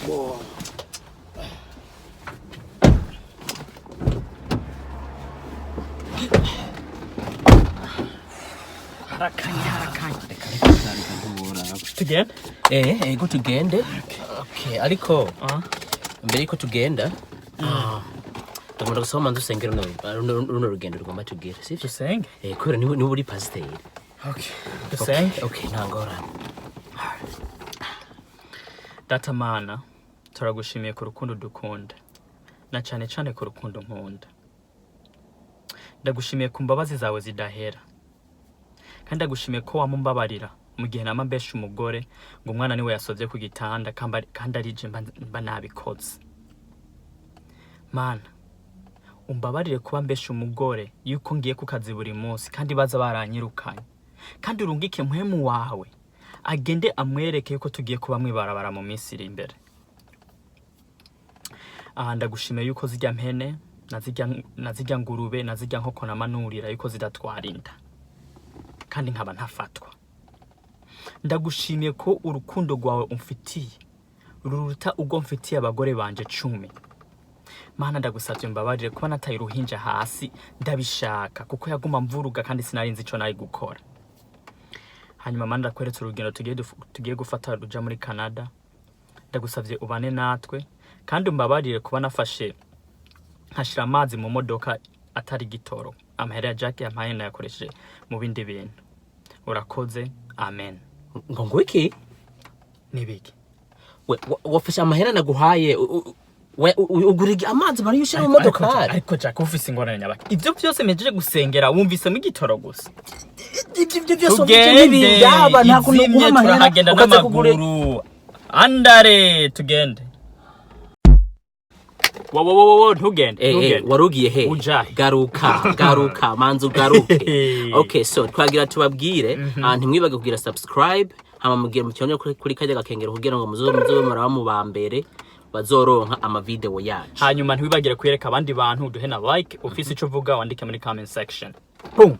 Boy. Tugende? Ego tugende. Okay, ariko mbere yuko tugenda tugomba gusoma manzu sengero runo rugendo rugomba tugira sivyo Dusenge? kubera ni uri pasiteri. Okay. Dusenge? Okay, ntangora. Data mana turagushimiye ku rukundo dukunda na cyane cyane ku rukundo nkunda. Ndagushimiye ku mbabazi zawe zidahera. Kandi ndagushimiye ko wamumbabarira mu gihe namambesha umugore ngo umwana niwe yasovye ku gitanda kandi arije mba nabikoze. Mana umbabarire kuba mbesha umugore yuko ngiye ku kazi buri munsi kandi baza baranyirukanye. Kandi urungike mpwemu wawe agende amwereke yuko tugiye kuba mwibarabara mu minsi iri imbere. Ndagushimiye yuko zijya mpene nazijya ngurube nazijya nkoko namanurira yuko zidatwarinda kandi nkaba ntafatwa. Ndagushimiye ko urukundo rwawe umfitiye ruruta ubwo mfitiye abagore banje 10. Mana ndagusavye mbabarire kuba nataye uruhinja hasi ndabishaka kuko yaguma mvuruga kandi sinarinzi ico nayi gukora. Hanyuma mana ndakweretse urugendo tugiye gufata ruja muri Canada. Ndagusavye ubane natwe kandi mbabarire kuba nafashe nkashira amazi mu modoka atari gitoro. Amahera ya Jack yampaye nayakoresheje mu bindi bintu. Urakoze. Amen. Ngo iki? Nibiki? Wafashe amahera naguhaye ugurige amazi bari yushira mu modoka. Ariko Jack ufise ingorane nyabaki. Ivyo byose mejeje gusengera wumvise mu gitoro gusa. Ivyo byose n'ibindi yaba nta kuntu guhamahera ukaza kugura. Andare tugende. Wo ntugende. Warugiye he? Garuka manzu garuke. Okay, so twagira tubabwire ntimwibage kugira subscribe hama mugire mucyonye kuri kajya gakengero kugira ngo muzo muraba mu bambere bazoronka ama video yacu. Hanyuma ntwibagire kwereka abandi bantu duhe na like ufise ico vuga wandike muri comment section. Boom.